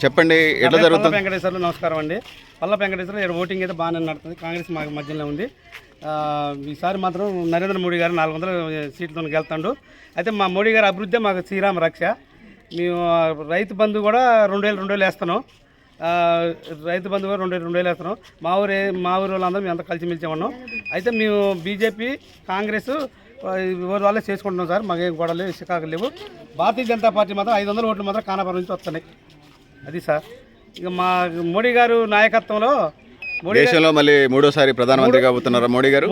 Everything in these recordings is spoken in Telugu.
చెప్పండి ఎట్లా జరుగుతుంది? వెంకటేశ్వర్లు నమస్కారం అండి. పల్ల వెంకటేశ్వర్లు ఇక్కడ ఓటింగ్ అయితే బాగానే నడుతుంది. కాంగ్రెస్ మా మధ్యలో ఉంది. ఈసారి మాత్రం నరేంద్ర మోడీ గారు 400 సీట్లతో గెలుతాడు. అయితే మా మోడీ గారి అభివృద్ధి మాకు శ్రీరామ రక్ష. మేము రైతు బంధు కూడా 2000 వేస్తున్నాం. రైతు బంధు కూడా 2000 వేస్తున్నాం. మా ఊరు వాళ్ళందరూ మేము అంతా కలిసిమెలిసి ఉన్నాం. అయితే మేము బీజేపీ కాంగ్రెస్ ఊరి వాళ్ళే చేసుకుంటున్నాం సార్. మాకేం గొడవ లేవు, చికాకులు లేవు. భారతీయ జనతా పార్టీ మాత్రం 500 ఓట్లు మాత్రం కానాపురం నుంచి వస్తున్నాయి. అది సార్. ఇక మా మోడీ గారు నాయకత్వంలో దేశంలో మళ్ళీ మూడోసారి ప్రధానమంత్రి కాబోతున్నారు మోడీ గారు.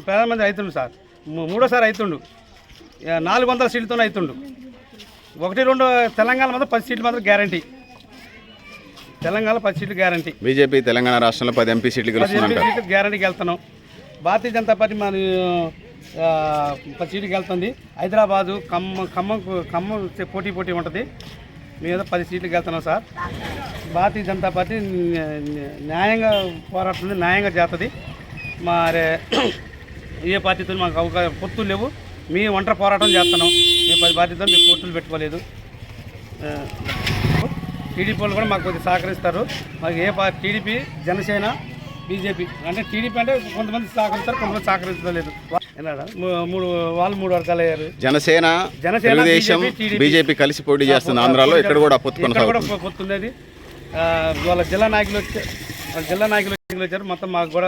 ప్రధానమంత్రి అవుతుండు సార్. మూడోసారి అవుతుండు. 400 సీట్లతోనే అవుతుండు. 1-2 తెలంగాణ మాత్రం 10 సీట్లు మాత్రం గ్యారంటీ. తెలంగాణ 10 సీట్లు గ్యారంటీ. బీజేపీ తెలంగాణ రాష్ట్రంలో 10 ఎంపీ సీట్లు గ్యారంటీకి వెళ్తున్నాం. భారతీయ జనతా పార్టీ మన 10 సీట్లకి వెళ్తుంది. హైదరాబాదు ఖమ్మం పోటీ ఉంటుంది. మేము 10 సీట్లకి వెళ్తున్నాం సార్. భారతీయ జనతా పార్టీ న్యాయంగా పోరాడుతుంది, న్యాయంగా చేస్తుంది. మరి ఏ పార్టీతో మాకు పొత్తులు లేవు. మేము ఒంటరి పోరాటం చేస్తున్నాం. మేము 10 పార్టీతో మేము పొత్తులు పెట్టుకోలేదు. టీడీపీ వాళ్ళు కూడా మాకు కొద్దిగా సహకరిస్తారు. మాకు ఏ పార్టీ టీడీపీ, జనసేన, బీజేపీ అంటే టీడీపీ అంటే కొంతమంది సహకరిస్తారు, కొంతమంది సహకరించలేదు. మూడు వర్గాలు అయ్యారు. జనసేన తెలుగుదేశం బీజేపీ కలిసి పోటీ చేస్తుంది ఆంధ్రాలో. ఇక్కడ కూడా పొత్తున్నది. వాళ్ళ జిల్లా నాయకులు వచ్చారు. మొత్తం మాకు కూడా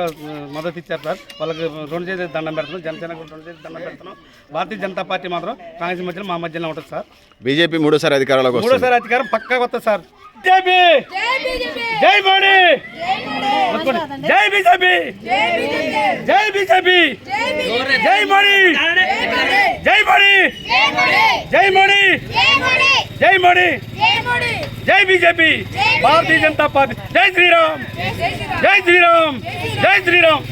మద్దతు ఇచ్చారు సార్. వాళ్ళకి 2 చేతులు దండం పెడుతున్నాం. జనసేన కూడా 2 చేతులు దండం పెడుతున్నాం. భారతీయ జనతా పార్టీ మాత్రం కాంగ్రెస్ మధ్యలో మా మధ్యలో ఉంటుంది సార్. బీజేపీ మూడోసారి అధికారం పక్కా వస్తుంది సార్. జై మోడీ, జై బీజేపీ, జై బీజేపీ, జై మోడీ, జై మోడీ, జై మోడీ, జై మోడీ, జై బీజేపీ, భారతీయ జనతా పార్టీ. జై శ్రీరామ్, జై శ్రీరామ్, జై శ్రీరామ్.